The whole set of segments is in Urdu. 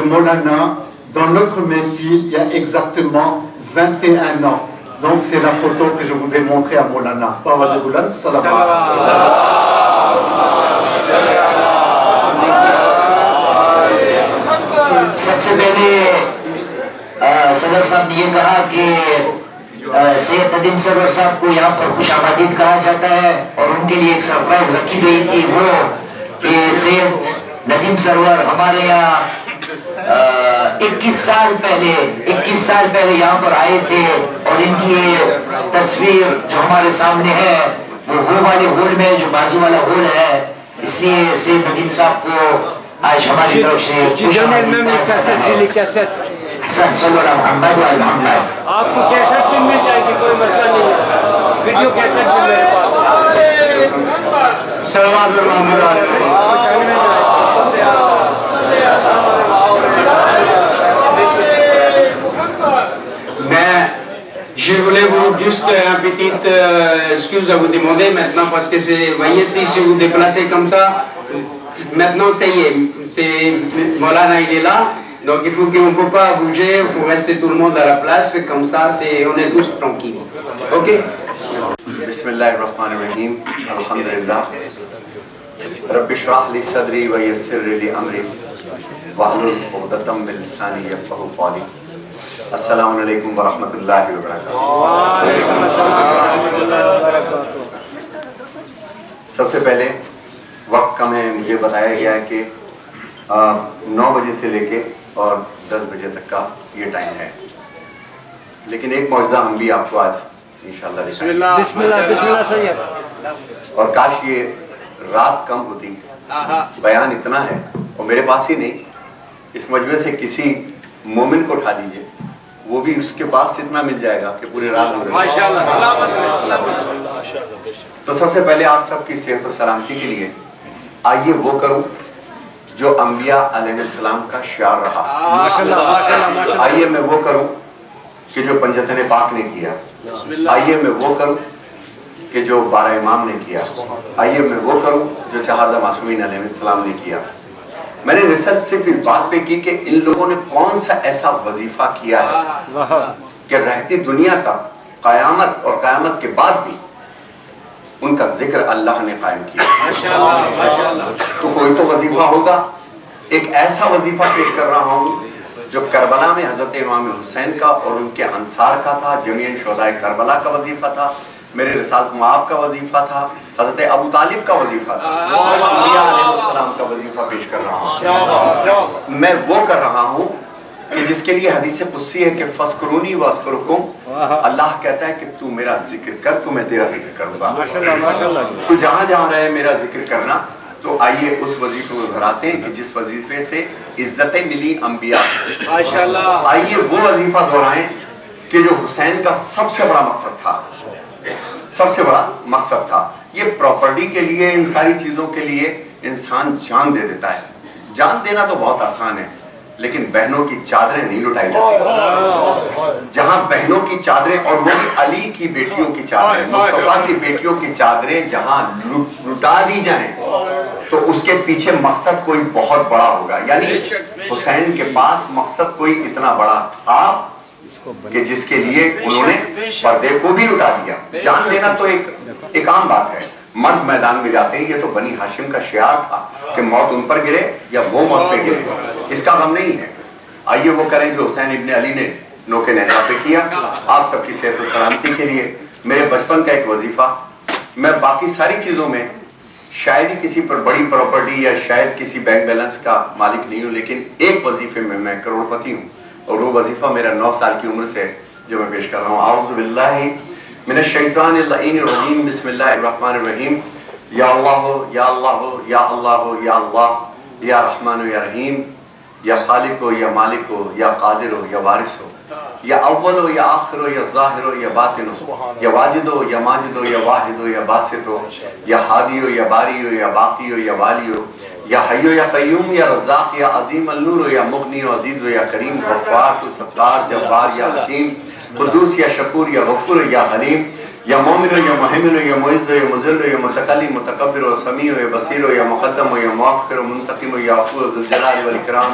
Maulana, dans notre méfil, il y a exactement 21 ans. Donc c'est la photo que je voudrais montrer à Maulana. سب سے پہلے صدر صاحب نے یہ کہا کہ سید ندیم سرور صاحب کو یہاں پر خوش آمدید کہا جاتا ہے اور ان کے لیے ایک سرپرائز رکھی گئی تھی وہ کہ سید ندیم سرور ہمارے یہاں 21 سال پہلے یہاں پر آئے تھے اور ان کی یہ تصویر جو ہمارے سامنے ہے وہ والے ہول میں جو بازو والا ہول ہے، اس لیے سید ندیم صاحب کو آج ہماری طرف سے حسن صلی اللہ محمد و محمد. آپ کو کیسٹ بھی مل جائے گی، کوئی مسئلہ نہیں ہے، ویڈیو کیسٹ بھی میرے پاس ہے. سلامات محمد Je voulais vous juste un petit excuse à vous demander maintenant parce que c'est, voyez si vous déplacez comme ça, maintenant ça y est, c'est Maulana il est là, donc il faut qu'on ne peut pas bouger, il faut rester tout le monde à la place, comme ça on est tous tranquilles. Ok? Bismillahirrahmanirrahim. Alhamdulillah. Rabbi shrah li sadri wa yassir li amri wahlul 'uqdatam min lisani yafqahu qawli. السلام علیکم ورحمۃ اللہ وبرکاتہ. سب سے پہلے وقت کا میں مجھے بتایا گیا ہے کہ 9 بجے سے لے کے اور 10 بجے تک کا یہ ٹائم ہے، لیکن ایک معجزہ ہم بھی آپ کو آج انشاءاللہ دکھائیں گے. بسم اللہ سید. اور کاش یہ رات کم ہوتی، بیان اتنا ہے اور میرے پاس ہی نہیں، اس مجمع سے کسی مومن کو اٹھا لیجئے، وہ بھی اس کے پاس اتنا مل جائے گا کہ پورے رات گزرے. تو سب سے پہلے آپ سب کی صحت و سلامتی کے لیے آئیے وہ کروں جو انبیاء علیہ السلام کا شعار رہا. آئیے میں وہ کروں کہ جو پنجتن پاک نے کیا. آئیے میں وہ کروں کہ جو 12 امام نے کیا. آئیے میں وہ کروں جو 4 معصومین علیہ السلام نے کیا. میں نے ریسرچ صرف اس بات پہ کی کہ ان لوگوں نے کون سا ایسا وظیفہ کیا ہے کہ رہتی دنیا تک قیامت اور قیامت کے بعد بھی ان کا ذکر اللہ نے قائم کیا. تو کوئی تو وظیفہ ہوگا. ایک ایسا وظیفہ پیش کر رہا ہوں جو کربلا میں حضرت امام حسین کا اور ان کے انصار کا تھا، جمیع شہداء کربلا کا وظیفہ تھا، میرے رسالت مآب کا وظیفہ تھا، حضرت ابو طالب کا وظیفہ تھا، انبیاء علیہ السلام کا وظیفہ پیش کر رہا ہوں. میں وہ کر رہا ہوں کہ جس کے لیے حدیث قدسی ہے کہ فَاذْكُرُونِي وَأَذْكُرُكُمْ. اللہ کہتا ہے کہ تو میرا ذکر کر تو میں تیرا ذکر کروں گا. تو جہاں جہاں رہے میرا ذکر کرنا. تو آئیے اس وظیفے کو دہراتے ہیں کہ جس وظیفے سے عزتیں ملی انبیاء. آئیے وہ وظیفہ دہرائیں کہ جو حسین کا سب سے بڑا مقصد تھا، سب سے بڑا مقصد تھا. یہ پراپرٹی کے لیے، ان ساری چیزوں کے لیے انسان جان دے دیتا ہے. جان دینا تو بہت آسان ہے، لیکن بہنوں کی چادریں نہیں لٹائی جاتی. جہاں بہنوں کی چادریں، اور وہ بھی علی کی بیٹیوں کی چادریں، مصطفیٰ کی بیٹیوں کی چادریں جہاں لٹا دی جائیں تو اس کے پیچھے مقصد کوئی بہت بڑا ہوگا. یعنی حسین کے پاس مقصد کوئی اتنا بڑا تھا کہ جس کے لیے انہوں نے پردے کو بھی لٹا دیا. جان دینا تو ایک عام بات ہے. مرد میدان میں جاتے ہیں، یہ تو بنی ہاشم کا شعار تھا کہ موت ان پر گرے یا وہ موت پہ گرے، اس کا غم نہیں ہے. آئیے وہ کریں جو حسین ابن علی نے نوک نیزہ پہ کیا. آپ سب کی صحت و سلامتی کے لیے میرے بچپن کا ایک وظیفہ. میں باقی ساری چیزوں میں شاید ہی کسی پر بڑی پراپرٹی یا شاید کسی بینک بیلنس کا مالک نہیں ہوں، لیکن ایک وظیفے میں کروڑ پتی ہوں، اور وہ وظیفہ میرا 9 سال کی عمر سے جو میں پیش کر رہا ہوں. اعوذ باللہ من الشیطان اللعین الرجیم. بسم اللہ الرحمن الرحیم. یا اللہ یا اللہ یا اللہ یا اللہ یا رحمان یا رحیم، یا خالق ہو یا مالک ہو یا قادر ہو یا وارث ہو، یا اول ہو یا آخر ہو یا ظاہر ہو یا باطن ہو، یا واجد ہو یا ماجد ہو یا واحد ہو یا باسط ہو، یا ہادی ہو یا باری ہو یا باقی ہو یا والی ہو، یا حی ہو یا قیوم یا رزاق یا عظیم النور ہو یا مغنی ہو عزیز ہو یا کریم، غفار ستار جبار یا حکیم، قدوس یا شکور یا غفور یا حلیم، یا مومن ہو یا محمن ہو یا معز ہو یا مذل ہو یا متکلم متکبر ہو سمیع ہو یا بصیر ہو یا مقدم ہو یا مؤخر ہو منتقم ہو یا عفو ذو الجلال والاکرام،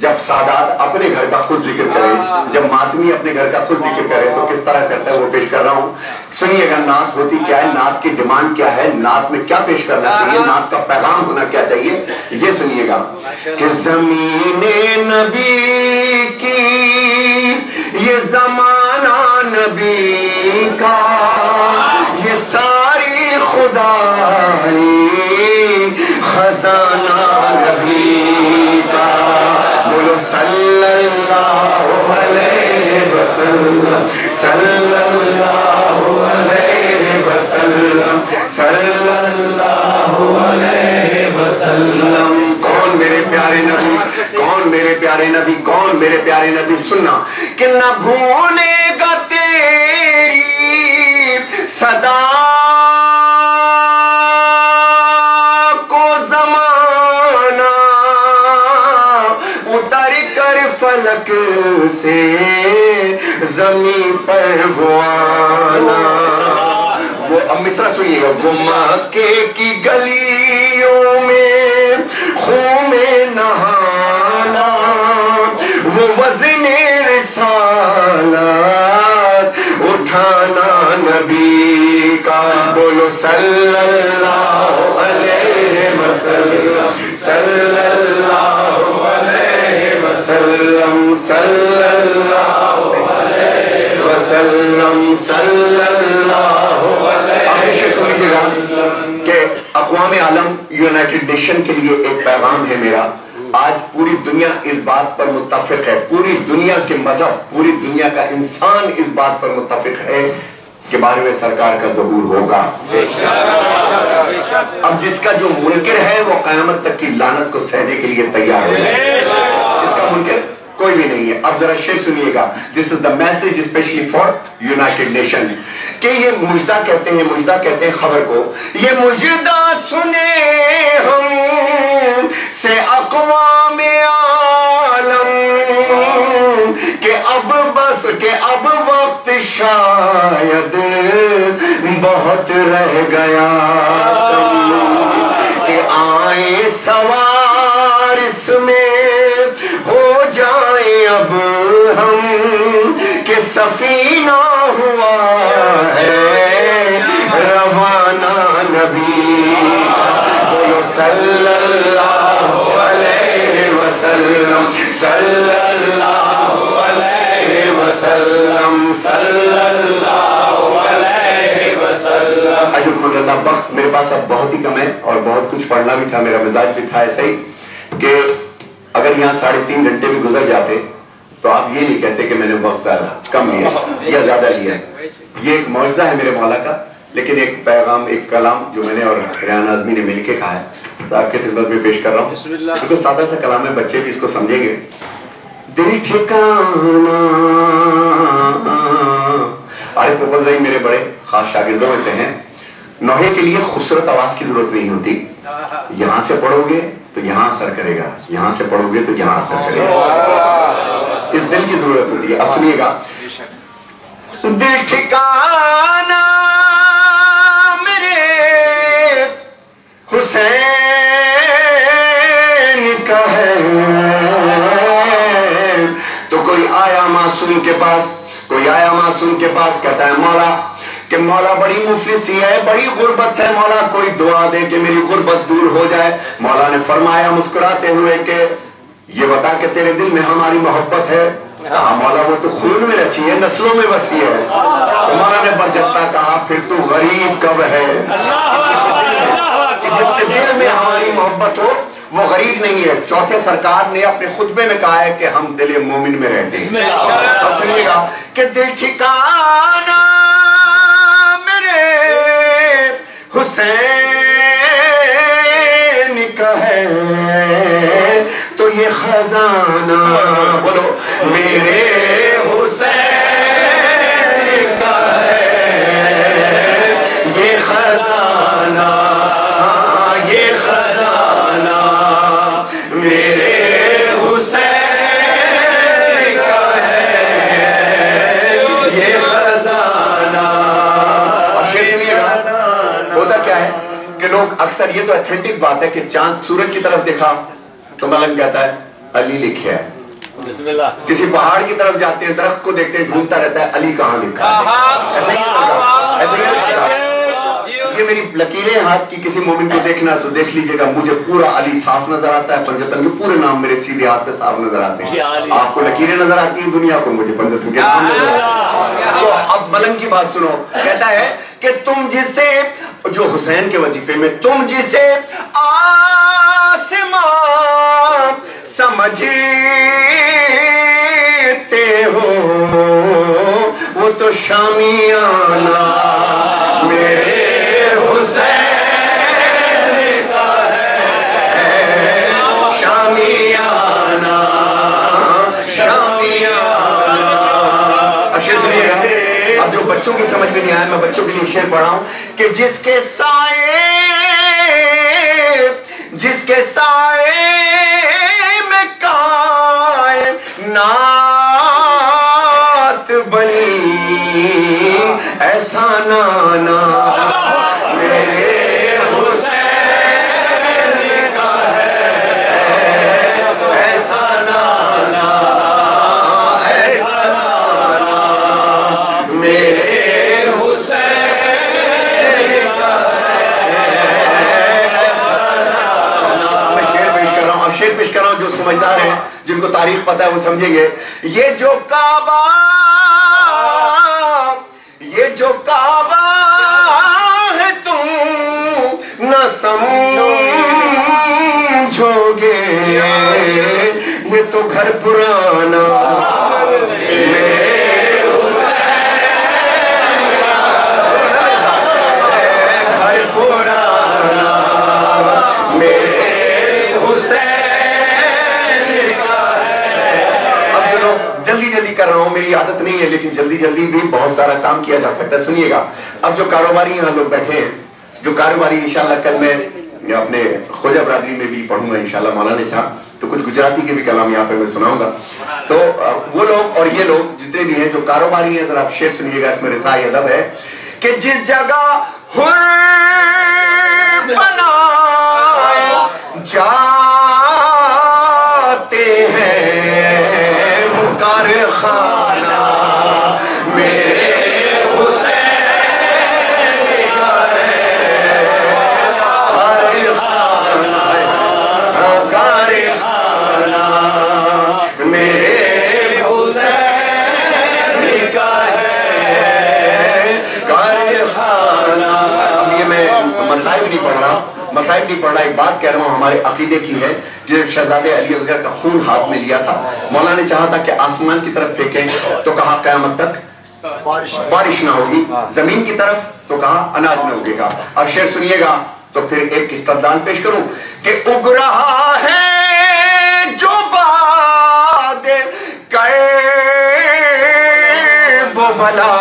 جب سادات اپنے گھر کا خود ذکر کرے، جب ماتمی اپنے گھر کا خود ذکر کرے تو کس طرح کرتا ہے وہ پیش کر رہا ہوں. سنیے گا نعت ہوتی کیا ہے، نعت کی ڈیمانڈ کیا ہے، نعت میں کیا پیش کرنا چاہیے، نعت کا پیغام ہونا کیا چاہیے، یہ سنیے گا کہ زمین نبی کی، یہ زمانہ نبی کا، یہ ساری خدائی خزانہ نبی کا. بولو صلی اللہ علیہ وسلم، صلی اللہ علیہ وسلم، صلی اللہ علیہ وسلم. کون میرے پیارے نبی، کون میرے پیارے نبی، کون میرے پیارے نبی. سننا کہ نہ بھولے گا تیری صدا کو زمانہ، اتر کر فلک سے زمین پر وہ آنا. وہ اب مصرع سنیے گا. وہ مکے کی گلیوں میں خون میں نہانا، وہ وزن رسالت اٹھانا نبی کا. بولو صلی اللہ علیہ وسلم، صلی اللہ علیہ وسلم، صلی اللہ علیہ وسلم، صلی اللہ علیہ. آخر شیئر سن لیجیے گا کہ اقوام عالم یونائٹڈ نیشن کے لیے ایک پیغام ہے میرا. آج پوری دنیا اس بات پر متفق ہے، پوری دنیا کے مذہب، پوری دنیا کا انسان اس بات پر متفق ہے کہ 12ویں سرکار کا ظہور ہوگا. اب جس کا جو منکر ہے وہ قیامت تک کی لعنت کو سہنے کے لیے تیار ہے. جس کا منکر کوئی بھی نہیں ہے. اب ذرا شعر سنیے گا. This is the message especially for United Nation. کہ یہ مجدہ کہتے ہیں، مجدہ کہتے ہیں خبر کو. یہ مجدہ سنے ہم سے اقوام عالم کہ اب بس، کہ اب وقت شاید بہت رہ گیا کم، کہ آئیں سوار اس میں ہو جائیں اب ہم، کہ سفینہ ہوا ہے روانہ نبی. بولو صلی اللہ علیہ وسلم، صلی اللہ علیہ وسلم، صلی اللہ علیہ وسلم. اشکر اللہ. وقت میرے پاس اب بہت ہی کم ہے اور بہت کچھ پڑھنا بھی تھا، میرا مزاج بھی تھا ایسا ہی کہ اگر یہاں 3.5 گھنٹے بھی گزر جاتے تو آپ یہ نہیں کہتے کہ میں نے وقت کم لیا یا زیادہ لیا. یہ ایک معجزہ ہے میرے مولا کا. لیکن ایک پیغام، ایک کلام جو میں نے اور ریان اعظمی نے مل کے کہا ہے تو آپ کی خدمت میں پیش کر رہا ہوں. تو سادہ سا کلام ہے، بچے بھی اس کو سمجھیں گے. دل ٹھکانا. عارف پوپلزئی میرے بڑے خاص شاگردوں میں سے ہیں. نوحے کے لیے خوبصورت آواز کی ضرورت نہیں ہوتی. یہاں سے پڑھو گے تو یہاں اثر کرے گا، یہاں سے پڑھو گے تو یہاں اثر کرے گا. اس دل کی ضرورت ہوتی ہے. اب سنیے گا. دل ٹھکانا میرے حسین کا ہے. تو کوئی آیا معصوم کے پاس، کوئی آیا معصوم کے پاس، کہتا ہے مولا کہ مولا بڑی مفلسی ہے، بڑی غربت ہے، مولا کوئی دعا دے کہ میری غربت دور ہو جائے. مولا نے فرمایا مسکراتے ہوئے کہ یہ بتا کہ تیرے دل میں ہماری محبت ہے. کہا مولا وہ تو خون میں رچی ہے، نسلوں میں بسی ہے. مولا نے برجستہ کہا پھر تو غریب کب ہے کہ جس کے دل میں ہماری محبت ہو وہ غریب نہیں ہے. چوتھے سرکار نے اپنے خطبے میں کہا ہے کہ ہم دل مومن میں رہتے ہیں. اب سنیے گا کہ دل ٹھکانا میرے حسین کا ہے تو یہ خزانہ، بولو میرے حسین کا ہے یہ خزانہ، یہ خزانہ میرے حسین کا ہے یہ خزانہ. اب شیئر سنیے گا. ہوتا کیا ہے کہ لوگ اکثر، یہ تو ایتھنٹک بات ہے کہ چاند سورج کی طرف دیکھا تو ملنگ کہتا ہے علی لکھا ہے. بسم اللہ. کسی پہاڑ کی طرف جاتے ہیں, درخت کو دیکھتے ہیں, ڈھونڈتا رہتا ہے علی کہاں لکھا ہے. ایسا ہی ہوگا, ایسا ہی ہوگا. یہ میری لکیریں ہاتھ کی, کسی مومن کو دیکھنا تو دیکھ لیجئے گا, مجھے پورا علی صاف نظر آتا ہے, پنجتن کے پورے نام میرے سیدھے ہاتھ پہ صاف نظر آتے ہیں. آپ کو لکیریں نظر آتی ہیں, دنیا کو مجھے پنجتن کے نام نظر آتے ہیں. تو اب ملنگ کی بات سنو, کہتا ہے کہ تم جسے, جو حسین کے وظیفے میں, تم جسے آسمان سمجھتے ہو وہ تو شامیانہ میرے حسین کا ہے, شامیانہ شامیانہ. اب شعر سنیے گا, اب جو بچوں کی سمجھ میں نہیں آیا, میں بچوں کے لیے ایک شعر پڑھ رہا ہوں کہ جس کے سائے میں کائنات بنی ایسا نانا میرے حسین کا ہے, ایسا نانا ایسا نانا میرے حسین کا ہے, ایسا نانا. میں شعر پیش کر رہا ہوں, اب شعر پیش کر رہا ہوں, جو سمجھدار ہیں, جن کو تاریخ پتہ ہے وہ سمجھیں گے. یہ جو کعبہ ہے تم نہ سمجھو گے, یہ تو گھر پرانا میرے حسین گھر پرانا میرے حسین. جلدی جلدی کر رہا ہوں, میری عادت نہیں ہے, لیکن جلدی جلدی بھی بہت سارا کام کیا جا سکتا ہے. سنیے گا, اب جو کاروباری یہاں لوگ بیٹھے ہیں, جو کاروباری انشاءاللہ کل میں اپنے خوجہ برادری میں بھی پڑھوں گا انشاءاللہ, مولا نے چاہا تو کچھ گجراتی کے بھی کلام یہاں پہ میں سناؤں گا. تو وہ لوگ اور یہ لوگ جتنے بھی ہیں جو کاروباری ہیں, ذرا آپ شعر سنیے گا, اس میں رسائی ادب ہے کہ جس جگہ حر بنائے جاتے ہیں وہ کارخانہ میرے حسین کا ہے, کارخانہ کارخانہ میرے حسین کا ہے, کارخانہ. اب یہ میں مصائب نہیں پڑھ رہا, مصائب نہیں پڑھ رہا, ایک بات کہہ رہا ہوں ہمارے عقیدے کی ہے. جب شہزادے علی اصغر کا خون ہاتھ میں لیا تھا, مولا نے چاہا تھا کہ آسمان کی طرف پھینکیں, تو کہا قیامت تک بارش نہ ہوگی, زمین کی طرف تو کہا اناج نہ اگے گا. اب شعر سنیے گا تو پھر ایک استدلال پیش کروں کہ اگ رہا ہے جو باد وہ بلا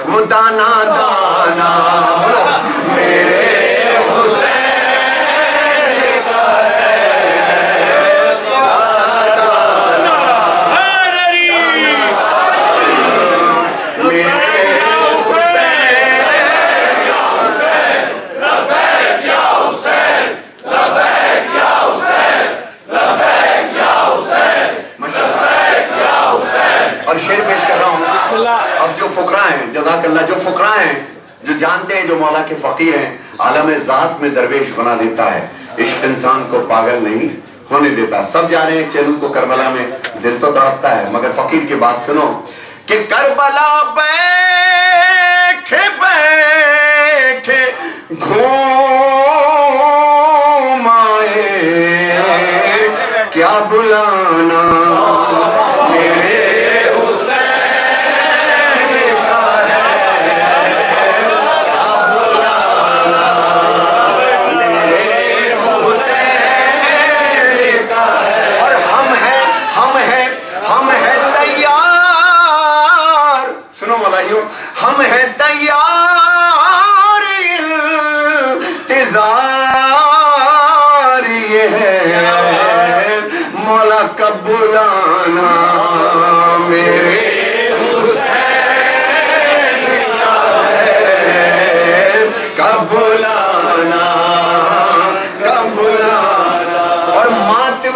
وہ دانا دانا میرے اب جو فقراء ہیں, جزاک اللہ, جو فقراء ہیں, جو جانتے ہیں جو مولا کے فقیر ہیں, عالم ذات میں درویش بنا دیتا ہے, عشق انسان کو پاگل نہیں ہونے دیتا. سب جا رہے ہیں چیلوں کو کربلا میں, دل تو تڑپتا ہے, مگر فقیر کی بات سنو کہ کربلا بیٹھے بیٹھے گھوم آئے کیا بلانا میرے ہم ہیں تیار, انتظار یہ ہے مولا کا بلانا میرے حسین کا ہے, کا بلانا, کا بلانا. اور ماتم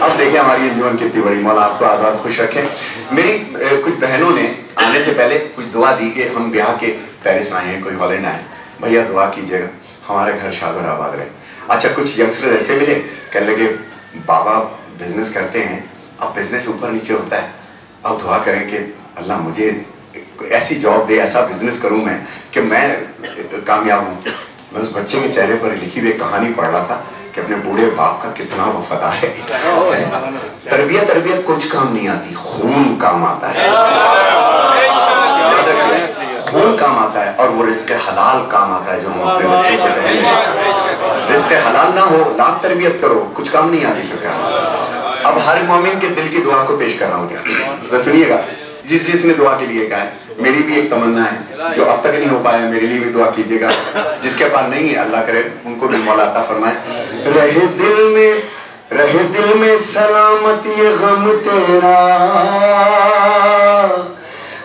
اب دیکھیں ہماری انجمن کتنی بڑی، مولا آپ کو آزاد خوش رکھے. میری کچھ بہنوں نے آنے سے پہلے کچھ دعا دی کہ ہم بیاہ کے پیرس آئے ہیں، کوئی ہالینڈ آئے، بھیا دعا کیجیے گا ہمارے گھر شاد اور آباد رہے. اچھا کچھ ینگسٹر ایسے ملے کہنے لگے بابا بزنس کرتے ہیں، اب بزنس اوپر نیچے ہوتا ہے، اب دعا کریں کہ اللہ مجھے ایسی جاب دے، ایسا بزنس کروں میں کہ میں کامیاب ہوں. میں اس بچے کے چہرے پر لکھی ہوئی کہانی پڑھ رہا تھا کہ اپنے بوڑھے باپ کا کتنا وفادار ہے. تربیت کچھ کام نہیں آتی، خون کام آتا ہے، خون کام آتا ہے، اور وہ رزق حلال کام آتا ہے جو ہم اپنے بچوں کو دیں گے. رزق حلال نہ ہو لاکھ تربیت کرو کچھ کام نہیں آتی سرکار. اب ہر مومن کے دل کی دعا کو پیش کر رہا ہوں کیا سنیے گا. جس نے دعا کے لیے کہا ہے، میری بھی ایک تمنا ہے جو اب تک نہیں ہو پایا، میرے لیے بھی دعا کیجیے گا. جس کے پاس نہیں ہے اللہ کرے ان کو بھی مولا عطا فرمائے. رہے دل میں سلامت یہ غم تیرا،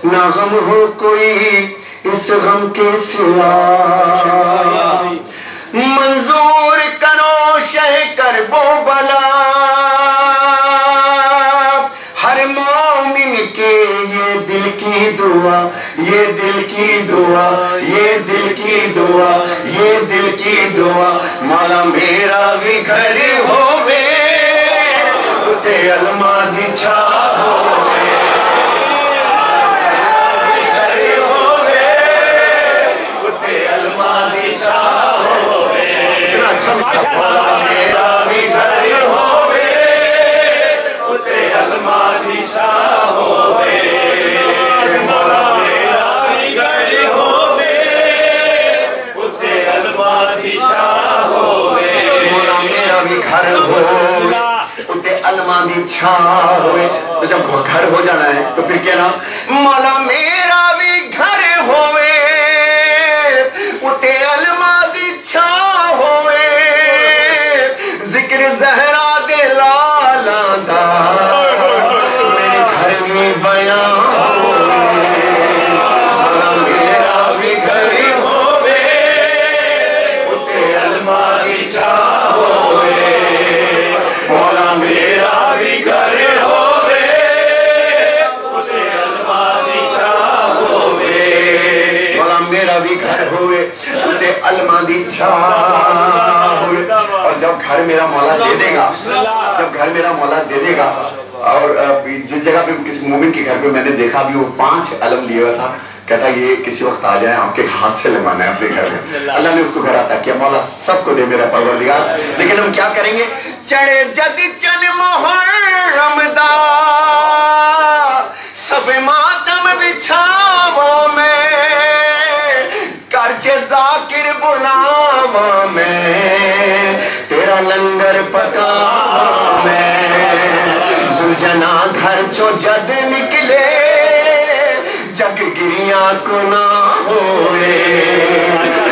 نہ غم ہو کوئی اس غم کے سوا. منظور کرو شہ کرب و بلا ہر مومن کے، یہ دل کی دعا، یہ دل کی دعا، یہ دل کی دعا، یہ دل کی دعا. مولا میرا بھی گھر ہووے اتے المادی چھا ہووے، گھر ہووے اتے المادی چھا ہووے. اتنا اچھا مولا میرا بھی گھر ہووے اتے المادی چھا ہووے. مولا میرا بھی گھر ہووے اتے المادی چھا ہووے. مولا میرا بھی گھر ہووے اتے المادی چھا ہوئے. تو جب گھر ہو جانا ہے تو پھر کہنا مولا میرا بھی گھر ہوئے اتے المادی چھا ہوئے. ذکر زہرا دے لالا دا میرے گھر میں بیان ہوئے. مولا میرا بھی گھر ہوئے اتے المادی چھا ہوئے. مولا میرا بھی گھر ہووے اتے المادی چھا ہووے. مولا میرا بھی گھر ہووے اتے المادی چھا ہووے. اور جب گھر میرا مولا دے دے گا، جب گھر میرا مولا دے دے گا، اور جس جگہ پہ کسی مومن کے گھر پہ میں نے دیکھا بھی وہ 5 علم لیے ہوا تھا، کہتا یہ کسی وقت آ جائے آپ کے ہاتھ سے لگوانا ہے اپنے گھر میں. اللہ نے اس کو گھر عطا کیا. مولا سب کو دے میرا پروردگار. لیکن ہم کیا کریں گے؟ چڑھے جد چن محرم دا صف ماتم بچھاوا میں، کرچے ذاکر بلاوا میں، تیرا لنگر پکاوا میں. زلجنا گھر چو جد نکلے جگ گریاں کو نہ ہوئے.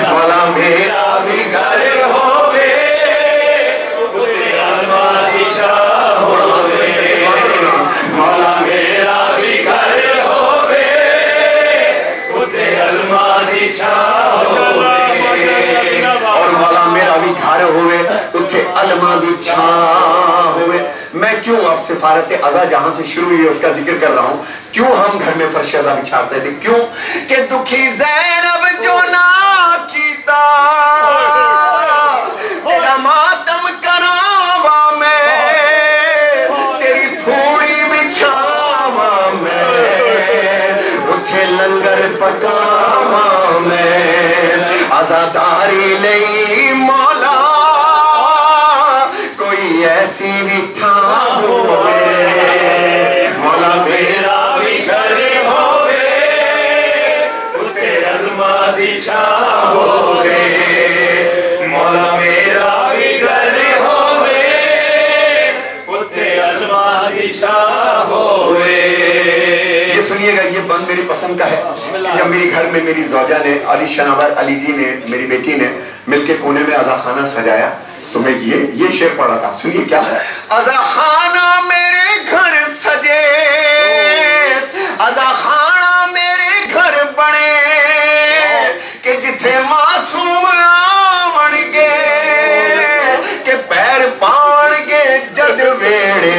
مولا میرا بھی گھر ہووے اتے المادی چھا ہووے. مولا میرا بھی گھر ہووے اتے المادی چھا ہووے. اور مولا میرا بھی گھر ہووے اتے المادی چھا ہووے. میں کیوں اب سفارت عزا جہاں سے شروع ہوئی ہے اس کا ذکر کر رہا ہوں. کیوں ہم گھر میں فرش عزا بچھاتے تھے؟ کیوں کہ دکھی زینب جو نہ کیتا تیرا ماتم کراوا میں، تیری پھوڑی بچھاوا میں، اتھے لنگر پکاوا میں. عزاداری لئی مولا کوئی ایسی بھی تھا ہوئے. مولا میرا بھی گھر ہوئے اتے المادی چھا ہوئے. مولا میرا بھی گھر ہوئے اتے المادی چھا ہوئے. یہ سنیے گا، یہ بند میری پسند کا ہے کہ جب میری گھر میں میری زوجہ نے، علی شناور علی جی نے، میری بیٹی نے مل کے کونے میں عزا خانہ سجایا تو میں یہ شعر پڑھا تھا. سنیے کیا ہے. عزا خانہ میرے گھر سجے، عزا خانہ میرے گھر بنے، کہ جتھے معصوم آون گے کہ پیر پان گے جد ویڑے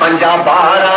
50 12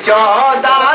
14